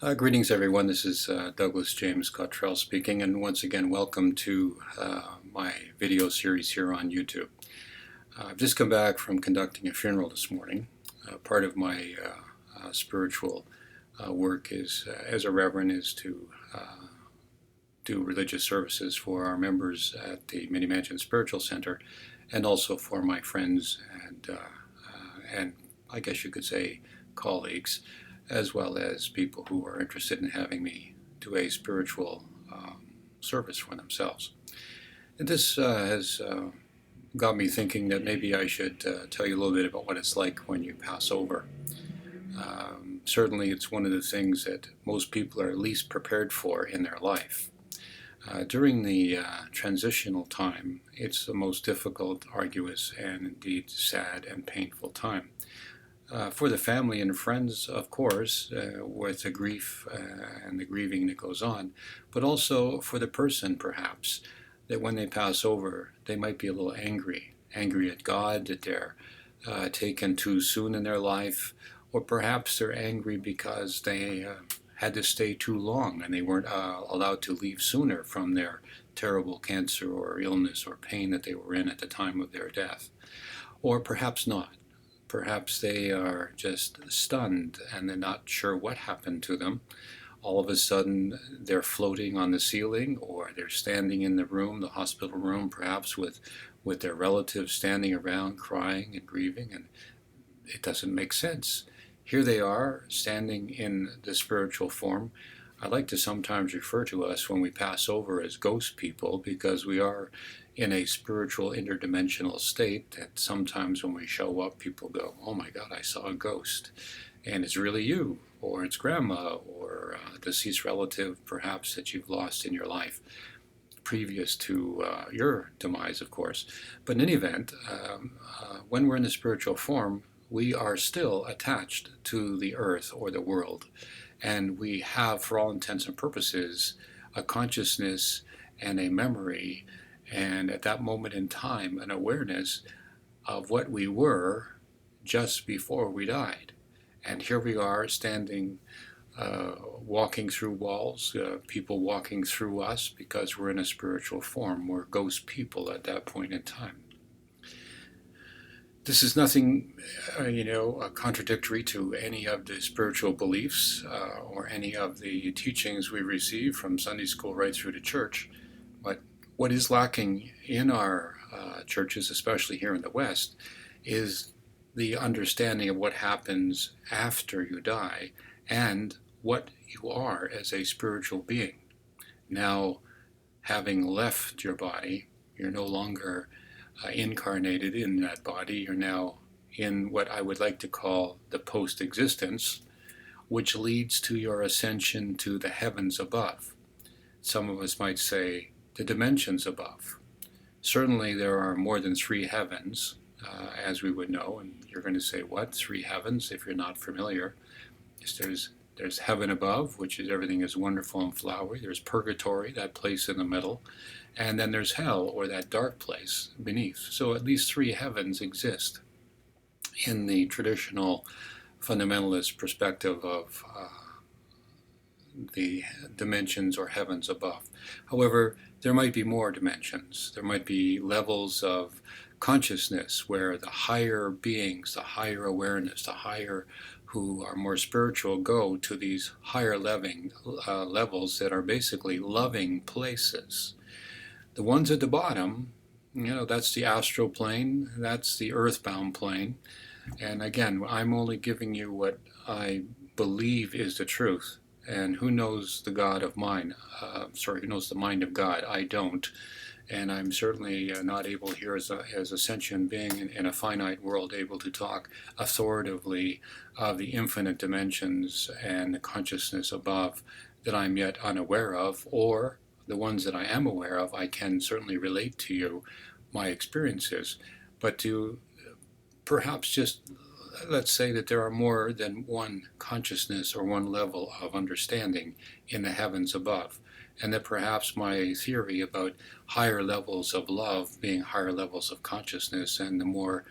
Greetings, everyone. This is Douglas James Cottrell speaking, and once again, welcome to my video series here on YouTube. I've just come back from conducting a funeral this morning. Part of my spiritual work is, as a reverend, is to do religious services for our members at the Mini Mansion Spiritual Center, and also for my friends and I guess you could say colleagues, as well as people who are interested in having me do a spiritual service for themselves. And this has got me thinking that maybe I should tell you a little bit about what it's like when you pass over. Certainly it's one of the things that most people are least prepared for in their life. During the transitional time, it's the most difficult, arduous, and indeed sad and painful time. For the family and friends, of course, with the grief and the grieving that goes on, but also for the person, perhaps, that when they pass over, they might be a little angry at God that they're taken too soon in their life, or perhaps they're angry because they had to stay too long and they weren't allowed to leave sooner from their terrible cancer or illness or pain that they were in at the time of their death. Or perhaps not. Perhaps they are just stunned and they're not sure what happened to them. All of a sudden they're floating on the ceiling, or they're standing in the room, the hospital room, perhaps with their relatives standing around crying and grieving, and it doesn't make sense. Here they are standing in the spiritual form. I like to sometimes refer to us when we pass over as ghost people, because we are in a spiritual interdimensional state that sometimes when we show up, people go, "Oh my God, I saw a ghost." And it's really you, or it's grandma, or a deceased relative perhaps that you've lost in your life previous to your demise, of course. But in any event, when we're in the spiritual form, we are still attached to the earth or the world. And we have, for all intents and purposes, a consciousness and a memory, and at that moment in time, an awareness of what we were just before we died. And here we are standing, walking through walls, people walking through us because we're in a spiritual form. We're ghost people at that point in time. This is nothing, contradictory to any of the spiritual beliefs or any of the teachings we receive from Sunday school right through to church. But what is lacking in our churches, especially here in the West, is the understanding of what happens after you die and what you are as a spiritual being. Now, having left your body, you're no longer incarnated in that body. You're now in what I would like to call the post-existence, which leads to your ascension to the heavens above. Some of us might say the dimensions above. Certainly there are more than three heavens, as we would know, and you're going to say, what, three heavens, if you're not familiar? Yes, there's heaven above, which is everything is wonderful and flowery. There's purgatory, that place in the middle. And then there's hell, or that dark place beneath. So at least three heavens exist in the traditional fundamentalist perspective of the dimensions or heavens above. However, there might be more dimensions. There might be levels of consciousness where the higher beings, the higher awareness, the higher who are more spiritual go to these higher levels that are basically loving places. The ones at the bottom, that's the astral plane, that's the earthbound plane. And again, I'm only giving you what I believe is the truth. And who knows the God of mine? Who knows the mind of God? I don't. And I'm certainly not able here as a sentient being in a finite world able to talk authoritatively of the infinite dimensions and the consciousness above that I'm yet unaware of, or the ones that I am aware of. I can certainly relate to you my experiences, but to perhaps just let's say that there are more than one consciousness or one level of understanding in the heavens above, and that perhaps my theory about higher levels of love being higher levels of consciousness, and the more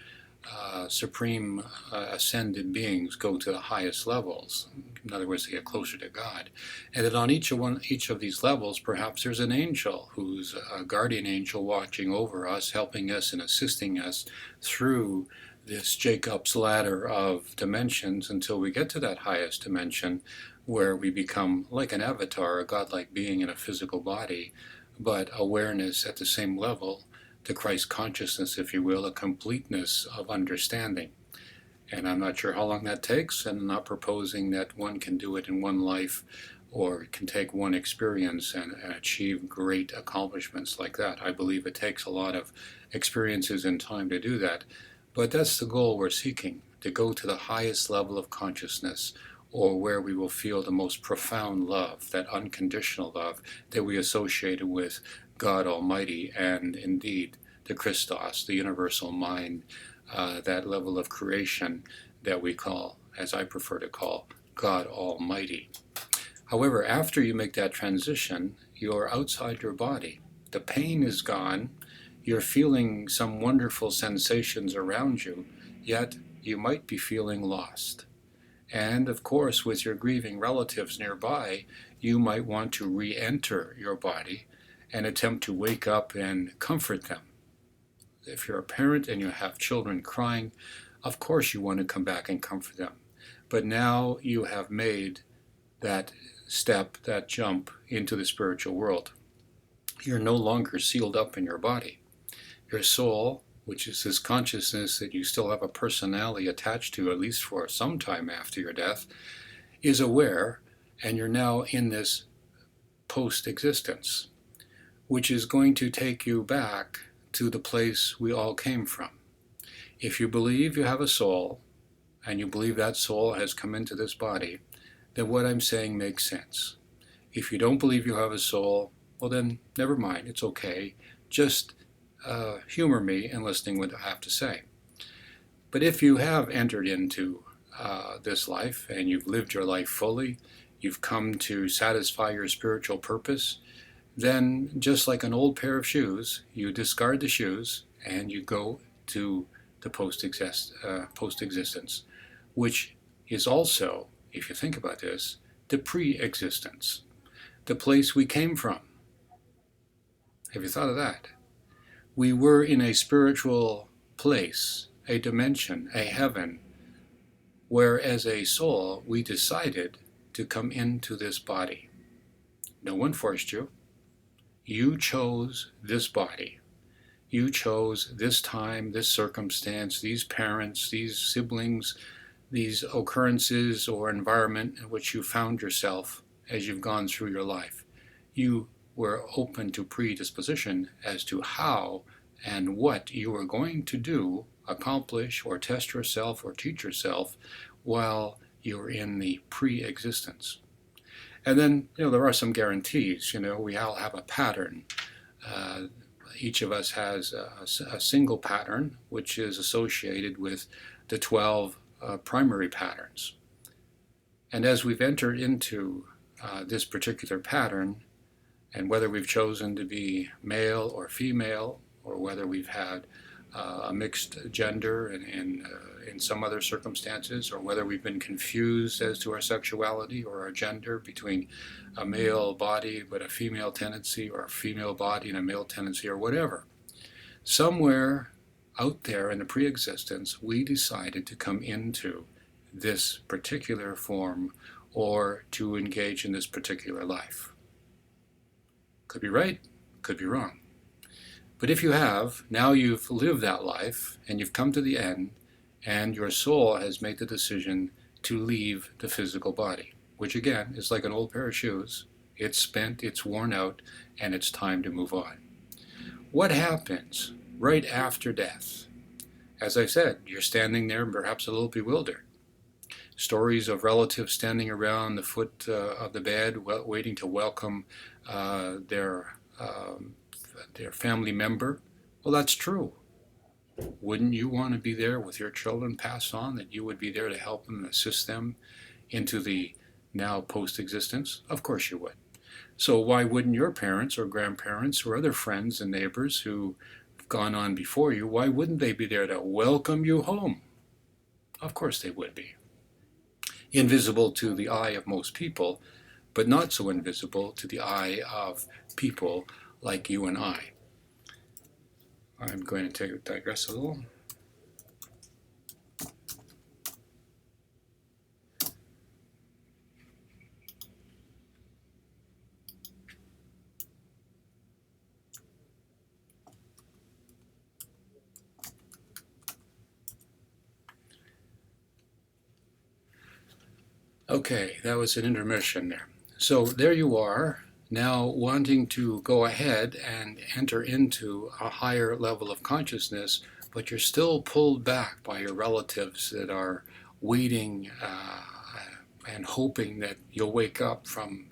supreme ascended beings go to the highest levels. In other words, they get closer to God. And that on each of these levels, perhaps there's an angel who's a guardian angel watching over us, helping us and assisting us through this Jacob's ladder of dimensions until we get to that highest dimension where we become like an avatar, a godlike being in a physical body, but awareness at the same level to Christ consciousness, if you will, a completeness of understanding. And I'm not sure how long that takes, and I'm not proposing that one can do it in one life or can take one experience and achieve great accomplishments like that. I believe it takes a lot of experiences and time to do that. But that's the goal we're seeking, to go to the highest level of consciousness, or where we will feel the most profound love, that unconditional love that we associated with God Almighty and indeed the Christos, the universal mind, that level of creation that we call, as I prefer to call, God Almighty. However, after you make that transition, you're outside your body. The pain is gone. You're feeling some wonderful sensations around you, yet you might be feeling lost. And of course, with your grieving relatives nearby, you might want to re-enter your body and attempt to wake up and comfort them. If you're a parent and you have children crying, of course you want to come back and comfort them. But now you have made that step, that jump into the spiritual world. You're no longer sealed up in your body. Your soul, which is this consciousness that you still have a personality attached to, at least for some time after your death, is aware, and you're now in this post-existence, which is going to take you back to the place we all came from. If you believe you have a soul, and you believe that soul has come into this body, then what I'm saying makes sense. If you don't believe you have a soul, well then, never mind, it's okay. Just humor me in listening what I have to say. But if you have entered into this life, and you've lived your life fully, you've come to satisfy your spiritual purpose, then just like an old pair of shoes, you discard the shoes and you go to the post-existence, which is also, if you think about this, the pre-existence, the place we came from. Have you thought of that? We were in a spiritual place, a dimension, a heaven, where as a soul we decided to come into this body. No one forced you. You chose this body. You chose this time, this circumstance, these parents, these siblings, these occurrences or environment in which you found yourself as you've gone through your life. You were open to predisposition as to how and what you were going to do, accomplish, or test yourself or teach yourself while you're in the pre-existence. And then, there are some guarantees. We all have a pattern. Each of us has a single pattern, which is associated with the 12 primary patterns. And as we've entered into this particular pattern, and whether we've chosen to be male or female, or whether we've had a mixed gender in some other circumstances, or whether we've been confused as to our sexuality or our gender between a male body but a female tendency, or a female body and a male tendency, or whatever. Somewhere out there in the pre-existence, we decided to come into this particular form or to engage in this particular life. Could be right, could be wrong. But if you have, now you've lived that life and you've come to the end, and your soul has made the decision to leave the physical body, which again is like an old pair of shoes. It's spent, it's worn out, and it's time to move on. What happens right after death? As I said, you're standing there perhaps a little bewildered. Stories of relatives standing around the foot of the bed waiting to welcome their family member. Well, that's true. Wouldn't you want to be there with your children pass on, that you would be there to help them and assist them into the now post-existence? Of course you would. So why wouldn't your parents or grandparents or other friends and neighbors who gone on before you, why wouldn't they be there to welcome you home? Of course they would be. Invisible to the eye of most people, but not so invisible to the eye of people like you and I. I'm going to digress a little. Okay, that was an intermission there. So there you are, now wanting to go ahead and enter into a higher level of consciousness, but you're still pulled back by your relatives that are waiting and hoping that you'll wake up from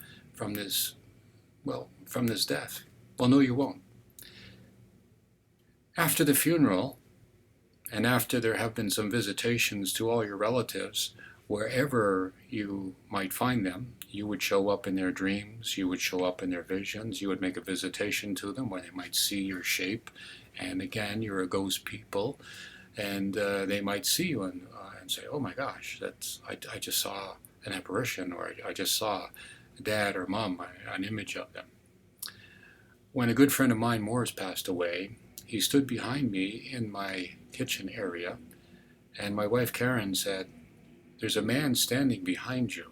this, from this death. Well, no, you won't. After the funeral, and after there have been some visitations to all your relatives, wherever you might find them, you would show up in their dreams, you would show up in their visions, you would make a visitation to them where they might see your shape. And again, you're a ghost people, and they might see you and say, oh my gosh, I just saw an apparition, or I just saw dad or mom, an image of them. When a good friend of mine, Morris, passed away, he stood behind me in my kitchen area, and my wife Karen said, there's a man standing behind you.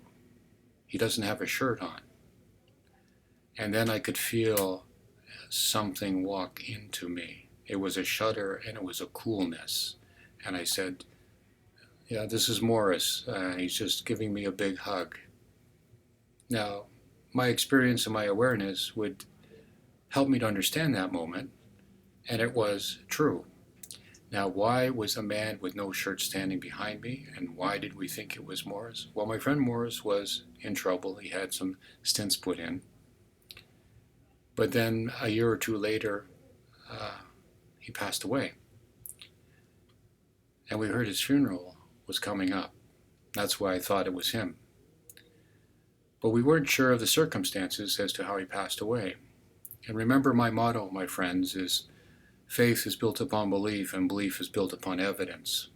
He doesn't have a shirt on. And then I could feel something walk into me. It was a shudder and it was a coolness. And I said, yeah, this is Morris. He's just giving me a big hug. Now, my experience and my awareness would help me to understand that moment, and it was true. Now, why was a man with no shirt standing behind me, and why did we think it was Morris? Well, my friend Morris was in trouble. He had some stents put in. But then a year or two later, he passed away. And we heard his funeral was coming up. That's why I thought it was him. But we weren't sure of the circumstances as to how he passed away. And remember, my motto, my friends, is faith is built upon belief, and belief is built upon evidence.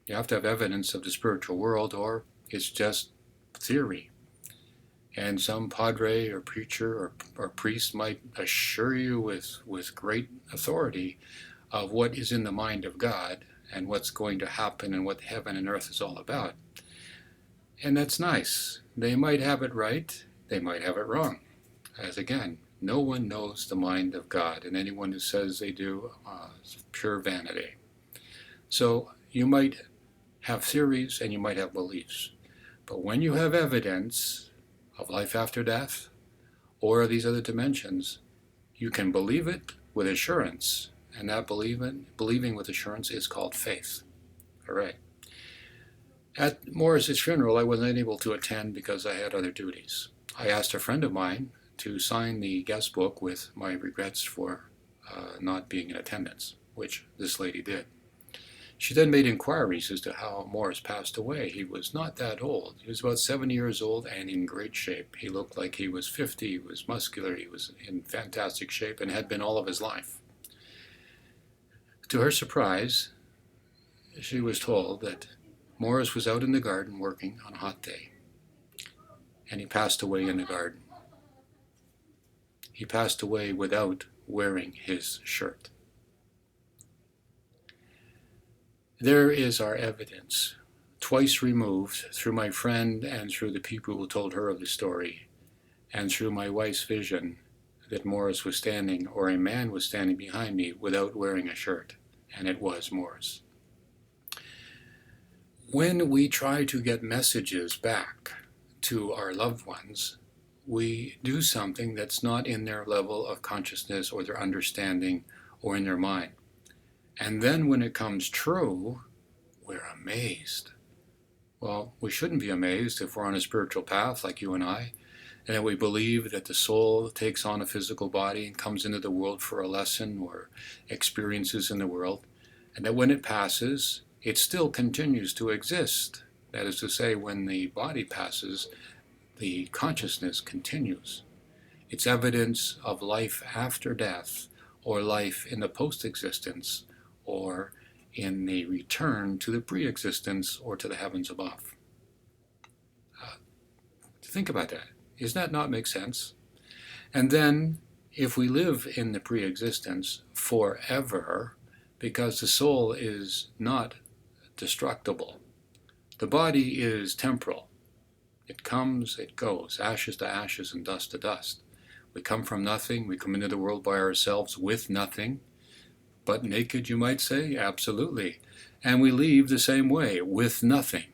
You have to have evidence of the spiritual world, or it's just theory. And some padre or preacher or priest might assure you with great authority of what is in the mind of God and what's going to happen and what heaven and earth is all about. And that's nice. They might have it right, they might have it wrong. As again, no one knows the mind of God, and anyone who says they do is pure vanity. So you might have theories and you might have beliefs. But when you have evidence of life after death or these other dimensions, you can believe it with assurance. And that believing with assurance is called faith. All right. At Morris's funeral, I wasn't able to attend because I had other duties. I asked a friend of mine to sign the guest book with my regrets for not being in attendance, which this lady did. She then made inquiries as to how Morris passed away. He was not that old. He was about 70 years old and in great shape. He looked like he was 50. He was muscular. He was in fantastic shape and had been all of his life. To her surprise, she was told that Morris was out in the garden working on a hot day, and he passed away in the garden. He passed away without wearing his shirt. There is our evidence, twice removed through my friend and through the people who told her of the story, and through my wife's vision that Morris was standing, or a man was standing behind me without wearing a shirt, and it was Morris. When we try to get messages back to our loved ones, we do something that's not in their level of consciousness or their understanding or in their mind. And then when it comes true, we're amazed. Well, we shouldn't be amazed if we're on a spiritual path like you and I, and that we believe that the soul takes on a physical body and comes into the world for a lesson or experiences in the world, and that when it passes, it still continues to exist. That is to say, when the body passes, the consciousness continues. It's evidence of life after death, or life in the post-existence, or in the return to the pre-existence or to the heavens above. Think about that. Does that not make sense? And then, if we live in the pre-existence forever, because the soul is not destructible, the body is temporal. It comes, it goes, ashes to ashes and dust to dust. We come from nothing, we come into the world by ourselves with nothing, but naked, you might say? Absolutely. And we leave the same way, with nothing.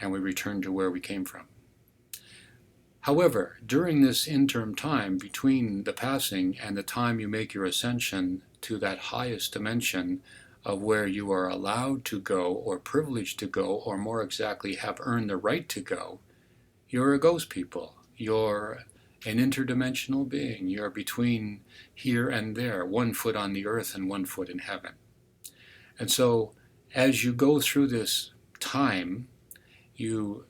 And we return to where we came from. However, during this interim time between the passing and the time you make your ascension to that highest dimension of where you are allowed to go or privileged to go, or more exactly have earned the right to go, you're a ghost people. You're an interdimensional being. You're between here and there, 1 foot on the earth and 1 foot in heaven. And so as you go through this time, you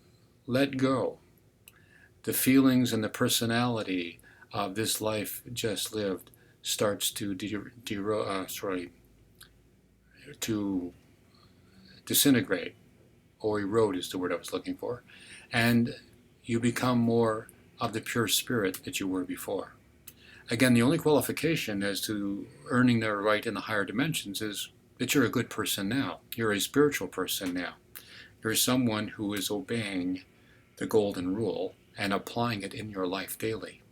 let go. The feelings and the personality of this life just lived starts to to disintegrate, or erode is the word I was looking for, and you become more of the pure spirit that you were before. Again, the only qualification as to earning their right in the higher dimensions is that you're a good person now. You're a spiritual person now. You're someone who is obeying the golden rule and applying it in your life daily.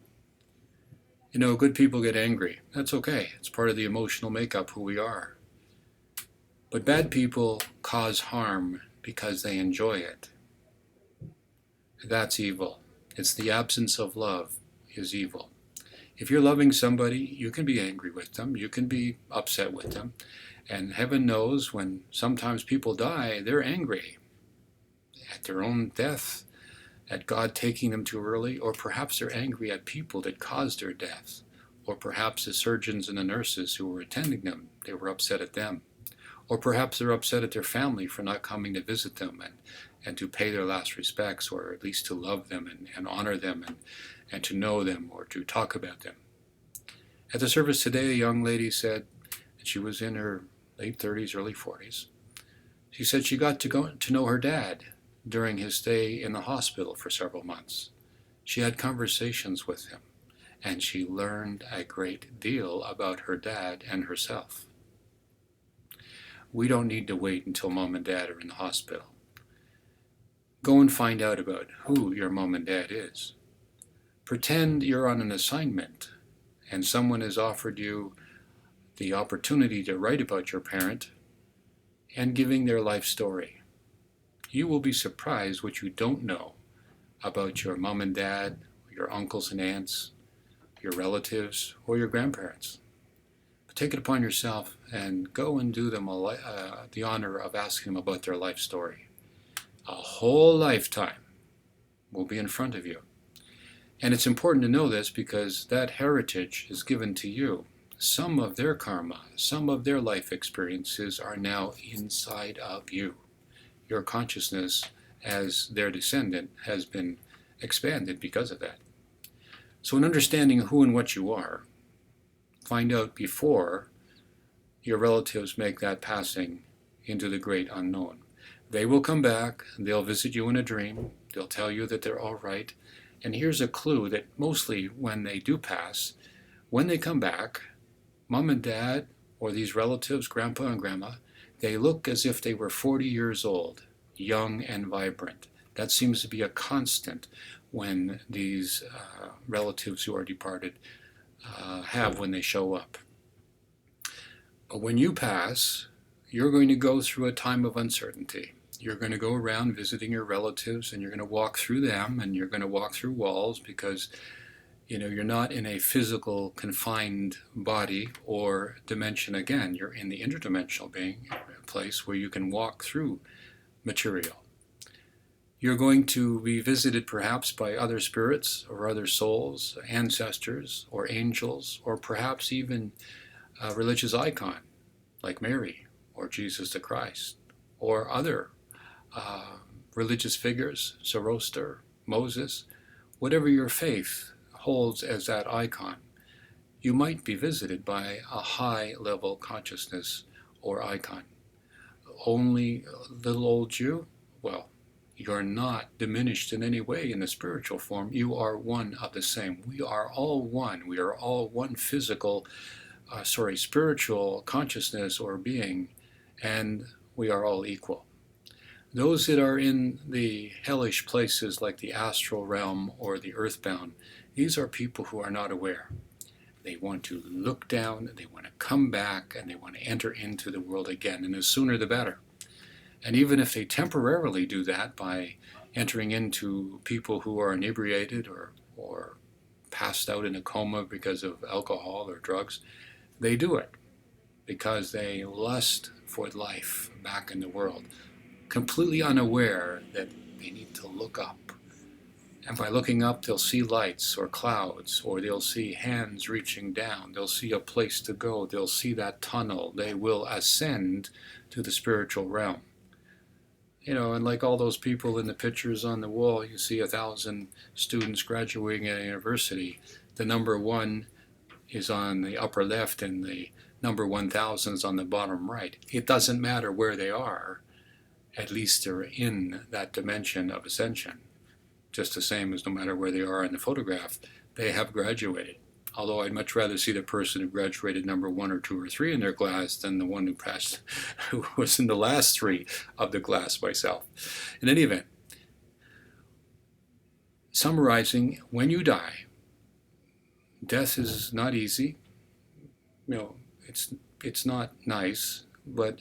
You know, good people get angry. That's okay. It's part of the emotional makeup who we are. But bad people cause harm because they enjoy it. That's evil. It's the absence of love is evil. If you're loving somebody, you can be angry with them. You can be upset with them. And heaven knows when sometimes people die, they're angry at their own death, at God taking them too early, or perhaps they're angry at people that caused their death, or perhaps the surgeons and the nurses who were attending them, they were upset at them. Or perhaps they're upset at their family for not coming to visit them and to pay their last respects, or at least to love them and honor them and to know them or to talk about them. At the service today, a young lady said, and she was in her late 30s, early 40s, she said she got to know her dad during his stay in the hospital for several months. She had conversations with him, and she learned a great deal about her dad and herself. We don't need to wait until mom and dad are in the hospital. Go and find out about who your mom and dad is. Pretend you're on an assignment and someone has offered you the opportunity to write about your parent and giving their life story. You will be surprised what you don't know about your mom and dad, your uncles and aunts, your relatives, or your grandparents. But take it upon yourself and go and do them the honor of asking them about their life story. A whole lifetime will be in front of you. And it's important to know this because that heritage is given to you. Some of their karma, some of their life experiences are now inside of you. Your consciousness as their descendant has been expanded because of that. So in understanding who and what you are, find out before your relatives make that passing into the great unknown. They will come back, they'll visit you in a dream, they'll tell you that they're all right. And here's a clue that mostly when they do pass, when they come back, mom and dad, or these relatives, grandpa and grandma, they look as if they were 40 years old, young and vibrant. That seems to be a constant when these relatives who are departed have when they show up. But when you pass, you're going to go through a time of uncertainty. You're going to go around visiting your relatives and you're going to walk through them and you're going to walk through walls because you're not in a physical confined body or dimension again. You're in the interdimensional being, a place where you can walk through material. You're going to be visited perhaps by other spirits or other souls, ancestors or angels, or perhaps even a religious icon like Mary or Jesus the Christ, or other religious figures, Zoroaster, Moses, whatever your faith holds as that icon. you might be visited by a high-level consciousness or icon. Only little old you? Well, you're not diminished in any way in the spiritual form. You are one of the same. We are all one. We are all one spiritual consciousness or being, and we are all equal. Those that are in the hellish places like the astral realm or the earthbound, these are people who are not aware. They want to look down, they want to come back, and they want to enter into the world again, and the sooner the better. And even if they temporarily do that by entering into people who are inebriated or passed out in a coma because of alcohol or drugs, they do it because they lust for life back in the world, completely unaware that they need to look up. And by looking up, they'll see lights or clouds, or they'll see hands reaching down. They'll see a place to go. They'll see that tunnel. They will ascend to the spiritual realm. You know, and like all those people in the pictures on the wall, you see 1,000 students graduating at a university. The number 1 is on the upper left and the number 1,000 is on the bottom right. It doesn't matter where they are. At least they're in that dimension of ascension. Just the same as no matter where they are in the photograph, they have graduated. Although I'd much rather see the person who graduated number 1 or 2 or 3 in their class than the one who was in the last 3 of the class myself. In any event, summarizing, when you die, death is not easy. You know, it's not nice, but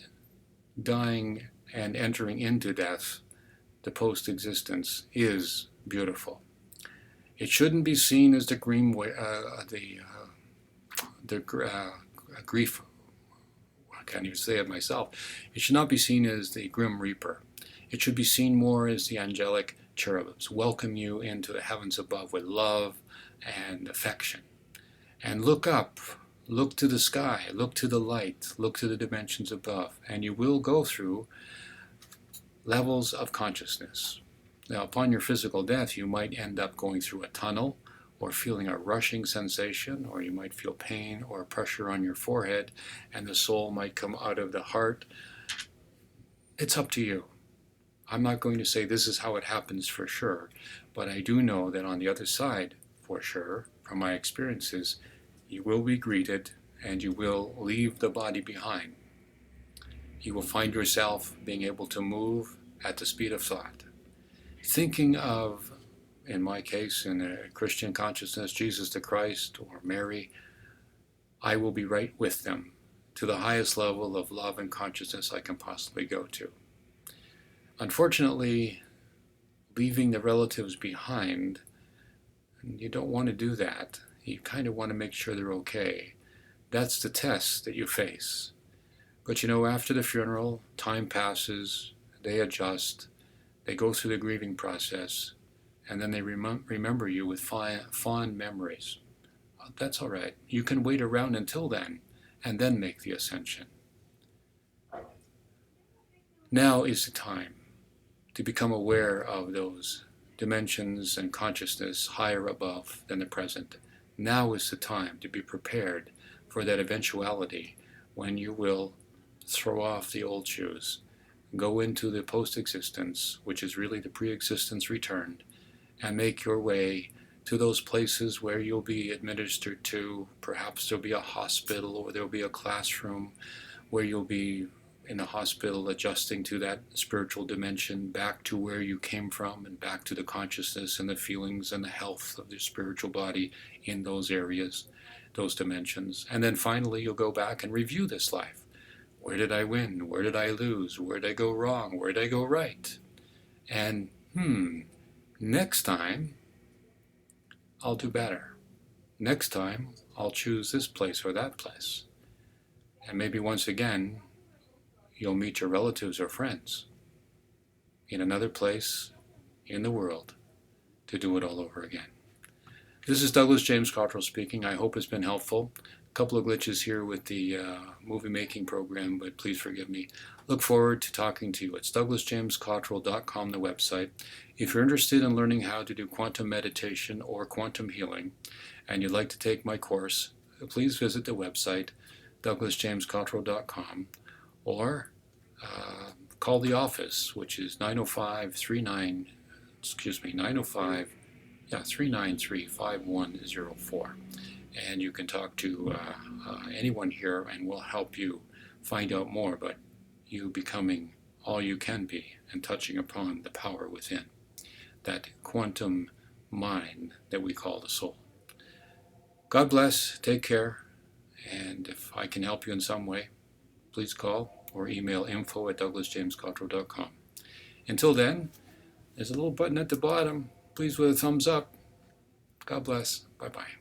dying and entering into death, the post-existence, is beautiful. It shouldn't be seen as the grief. I can't even say it myself. It should not be seen as the grim reaper. It should be seen more as the angelic cherubims welcome you into the heavens above with love and affection. And look up, look to the sky, look to the light, look to the dimensions above, and you will go through levels of consciousness. Now, upon your physical death, you might end up going through a tunnel or feeling a rushing sensation, or you might feel pain or pressure on your forehead, and the soul might come out of the heart. It's up to you. I'm not going to say this is how it happens for sure, but I do know that on the other side, for sure, from my experiences, you will be greeted and you will leave the body behind. You will find yourself being able to move at the speed of thought. Thinking of, in my case, in a Christian consciousness, Jesus the Christ or Mary, I will be right with them to the highest level of love and consciousness I can possibly go to. Unfortunately, leaving the relatives behind, you don't want to do that. You kind of want to make sure they're okay. That's the test that you face. But you know, after the funeral, time passes, they adjust, they go through the grieving process, and then they remember you with fond memories. That's all right. You can wait around until then, and then make the ascension. Now is the time to become aware of those dimensions and consciousness higher above than the present. Now is the time to be prepared for that eventuality when you will throw off the old shoes, go into the post-existence, which is really the pre-existence returned, and make your way to those places where you'll be administered to. Perhaps there'll be a hospital or there'll be a classroom where you'll be in the hospital adjusting to that spiritual dimension, back to where you came from and back to the consciousness and the feelings and the health of the spiritual body in those areas, those dimensions. And then finally you'll go back and review this life. Where did I win? Where did I lose? Where did I go wrong? Where did I go right? And next time I'll do better. Next time I'll choose this place or that place. And maybe once again you'll meet your relatives or friends in another place in the world to do it all over again. This is Douglas James Cottrell speaking. I hope it's been helpful. A couple of glitches here with the movie making program, but please forgive me. Look forward to talking to you. It's douglasjamescottrell.com, the website. If you're interested in learning how to do quantum meditation or quantum healing, and you'd like to take my course, please visit the website douglasjamescottrell.com, or call the office, which is 905-393-5104. And you can talk to anyone here, and we'll help you find out more about you becoming all you can be and touching upon the power within, that quantum mind that we call the soul. God bless, take care, and if I can help you in some way, please call or email info@douglasjamescottrell.com. Until then, there's a little button at the bottom. Please with a thumbs up. God bless. Bye-bye.